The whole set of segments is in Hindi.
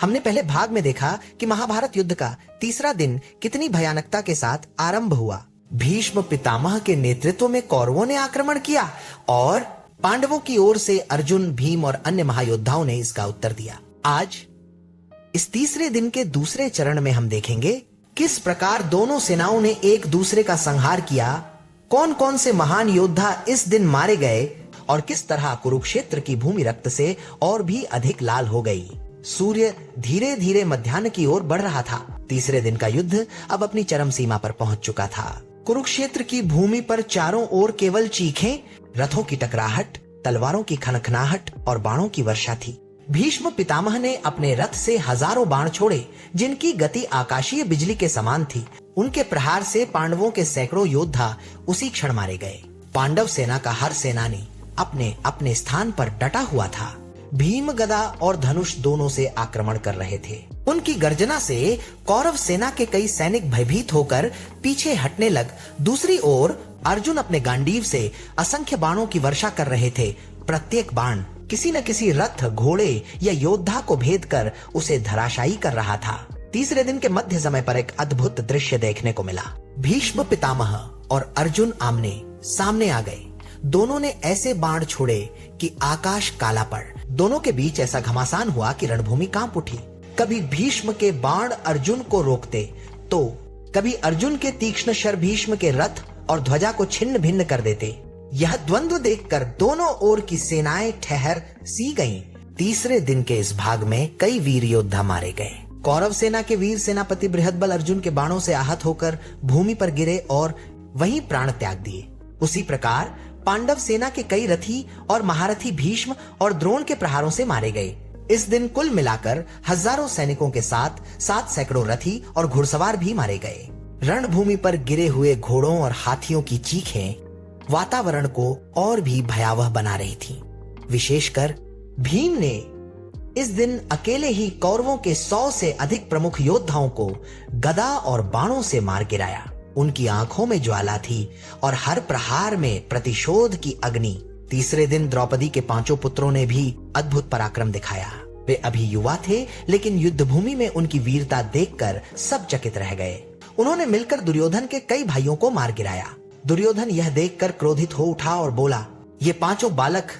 हमने पहले भाग में देखा कि महाभारत युद्ध का तीसरा दिन कितनी भयानकता के साथ आरंभ हुआ। भीष्म पितामह के नेतृत्व में कौरवों ने आक्रमण किया और पांडवों की ओर से अर्जुन, भीम और अन्य महायोद्धाओं ने इसका उत्तर दिया। आज इस तीसरे दिन के दूसरे चरण में हम देखेंगे किस प्रकार दोनों सेनाओं ने एक दूसरे का संहार किया, कौन कौन से महान योद्धा इस दिन मारे गए और किस तरह कुरुक्षेत्र की भूमि रक्त से और भी अधिक लाल हो गई। सूर्य धीरे धीरे मध्याह्न की ओर बढ़ रहा था। तीसरे दिन का युद्ध अब अपनी चरम सीमा पर पहुंच चुका था। कुरुक्षेत्र की भूमि पर चारों ओर केवल चीखें, रथों की टकराहट, तलवारों की खनखनाहट और बाणों की वर्षा थी। भीष्म पितामह ने अपने रथ से हजारों बाण छोड़े जिनकी गति आकाशीय बिजली के समान थी। उनके प्रहार से पांडवों के सैकड़ों योद्धा उसी क्षण मारे गए। पांडव सेना का हर सेनानी अपने अपने स्थान पर डटा हुआ था। भीम गदा और धनुष दोनों से आक्रमण कर रहे थे। उनकी गर्जना से कौरव सेना के कई सैनिक भयभीत होकर पीछे हटने लग दूसरी ओर अर्जुन अपने गांडीव से असंख्य बाणों की वर्षा कर रहे थे। प्रत्येक बाण किसी न किसी रथ, घोड़े या योद्धा को भेद कर उसे धराशायी कर रहा था। तीसरे दिन के मध्य समय पर एक अद्भुत दृश्य देखने को मिला। भीष्म पितामह और अर्जुन आमने सामने आ गए। दोनों ने ऐसे बाण छोड़े कि आकाश काला पड़। दोनों के बीच ऐसा घमासान हुआ कि रणभूमि कांप उठी। कभी भीष्म के बाण अर्जुन को रोकते तो कभी अर्जुन के तीक्ष्ण शर भीष्म के रथ और ध्वजा को छिन्न भिन्न कर देते। यह द्वंद्व देखकर दोनों ओर की सेनाएं ठहर सी गईं। तीसरे दिन के इस भाग में कई वीर योद्धा मारे गए। कौरव सेना के वीर सेनापति बृहद्बल अर्जुन के बाणों से आहत होकर भूमि पर गिरे और वहीं प्राण त्याग दिए। उसी प्रकार पांडव सेना के कई रथी और महारथी भीष्म और द्रोण के प्रहारों से मारे गए। इस दिन कुल मिलाकर हजारों सैनिकों के साथ 7 सैकड़ों रथी और घुड़सवार भी मारे गए। रणभूमि पर गिरे हुए घोड़ों और हाथियों की चीखें वातावरण को और भी भयावह बना रही थी। विशेषकर भीम ने इस दिन अकेले ही कौरवों के 100 से अधिक प्रमुख योद्धाओं को गदा और बाणों से मार गिराया। उनकी आंखों में ज्वाला थी और हर प्रहार में प्रतिशोध की अग्नि। तीसरे दिन द्रौपदी के 5 पुत्रों ने भी अद्भुत पराक्रम दिखाया। वे अभी युवा थे, लेकिन युद्ध भूमि में उनकी वीरता देखकर सब चकित रह गए। उन्होंने मिलकर दुर्योधन के कई भाइयों को मार गिराया। दुर्योधन यह देखकर क्रोधित हो उठा और बोला, ये 5 बालक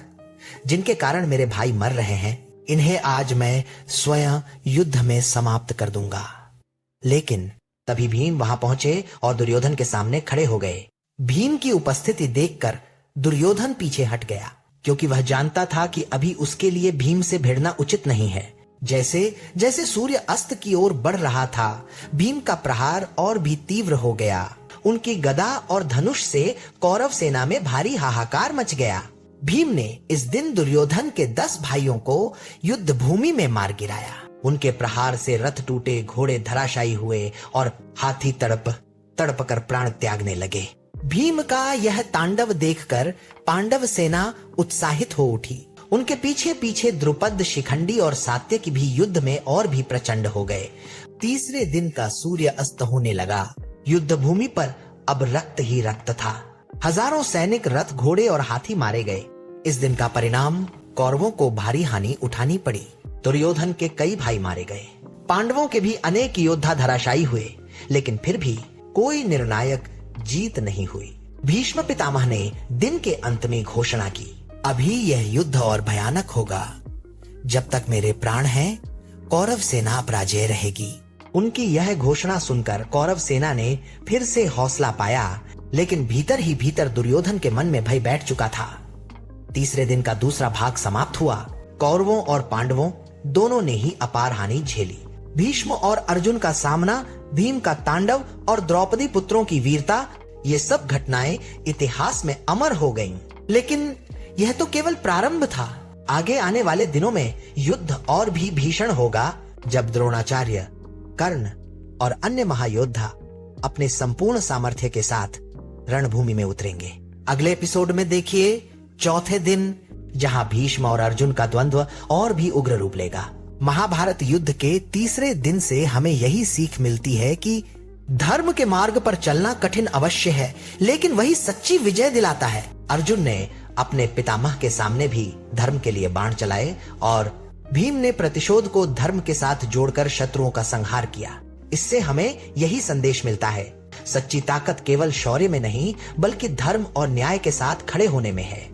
जिनके कारण मेरे भाई मर रहे हैं, इन्हें आज मैं स्वयं युद्ध में समाप्त कर दूंगा। लेकिन तभी भीम वहां पहुंचे और दुर्योधन के सामने खड़े हो गए। भीम की उपस्थिति देखकर दुर्योधन पीछे हट गया, क्योंकि वह जानता था कि अभी उसके लिए भीम से भिड़ना उचित नहीं है। जैसे जैसे सूर्य अस्त की ओर बढ़ रहा था, भीम का प्रहार और भी तीव्र हो गया। उनकी गदा और धनुष से कौरव सेना में भारी हाहाकार मच गया। भीम ने इस दिन दुर्योधन के 10 भाइयों को युद्ध भूमि में मार गिराया। उनके प्रहार से रथ टूटे, घोड़े धराशायी हुए और हाथी तड़प कर प्राण त्यागने लगे। भीम का यह तांडव देखकर पांडव सेना उत्साहित हो उठी। उनके पीछे पीछे द्रुपद, शिखंडी और सात्यकी भी युद्ध में और भी प्रचंड हो गए। तीसरे दिन का सूर्य अस्त होने लगा। युद्ध भूमि पर अब रक्त ही रक्त था। हजारों सैनिक, रथ, घोड़े और हाथी मारे गए। इस दिन का परिणाम कौरवों को भारी हानि उठानी पड़ी। दुर्योधन के कई भाई मारे गए। पांडवों के भी अनेक योद्धा धराशायी हुए, लेकिन फिर भी कोई निर्णायक जीत नहीं हुई। भीष्म पितामह ने दिन के अंत में घोषणा की, अभी यह युद्ध और भयानक होगा। जब तक मेरे प्राण हैं, कौरव सेना पराजय रहेगी। उनकी यह घोषणा सुनकर कौरव सेना ने फिर से हौसला पाया, लेकिन भीतर ही भीतर दुर्योधन के मन में भय बैठ चुका था। तीसरे दिन का दूसरा भाग समाप्त हुआ। कौरवों और पांडवों दोनों ने ही अपार हानि झेली। भीष्म और अर्जुन का सामना, भीम का तांडव और द्रौपदी पुत्रों की वीरता, ये सब घटनाएं इतिहास में अमर हो गईं। लेकिन यह तो केवल प्रारंभ था। आगे आने वाले दिनों में युद्ध और भी भीषण होगा, जब द्रोणाचार्य, कर्ण और अन्य महायोद्धा अपने संपूर्ण सामर्थ्य के साथ रणभूमि में उतरेंगे। अगले एपिसोड में देखिए चौथे दिन, जहां भीष्म और अर्जुन का द्वंद्व और भी उग्र रूप लेगा। महाभारत युद्ध के तीसरे दिन से हमें यही सीख मिलती है कि धर्म के मार्ग पर चलना कठिन अवश्य है, लेकिन वही सच्ची विजय दिलाता है। अर्जुन ने अपने पितामह के सामने भी धर्म के लिए बाण चलाए और भीम ने प्रतिशोध को धर्म के साथ जोड़कर शत्रुओं का संहार किया। इससे हमें यही संदेश मिलता है, सच्ची ताकत केवल शौर्य में नहीं बल्कि धर्म और न्याय के साथ खड़े होने में है।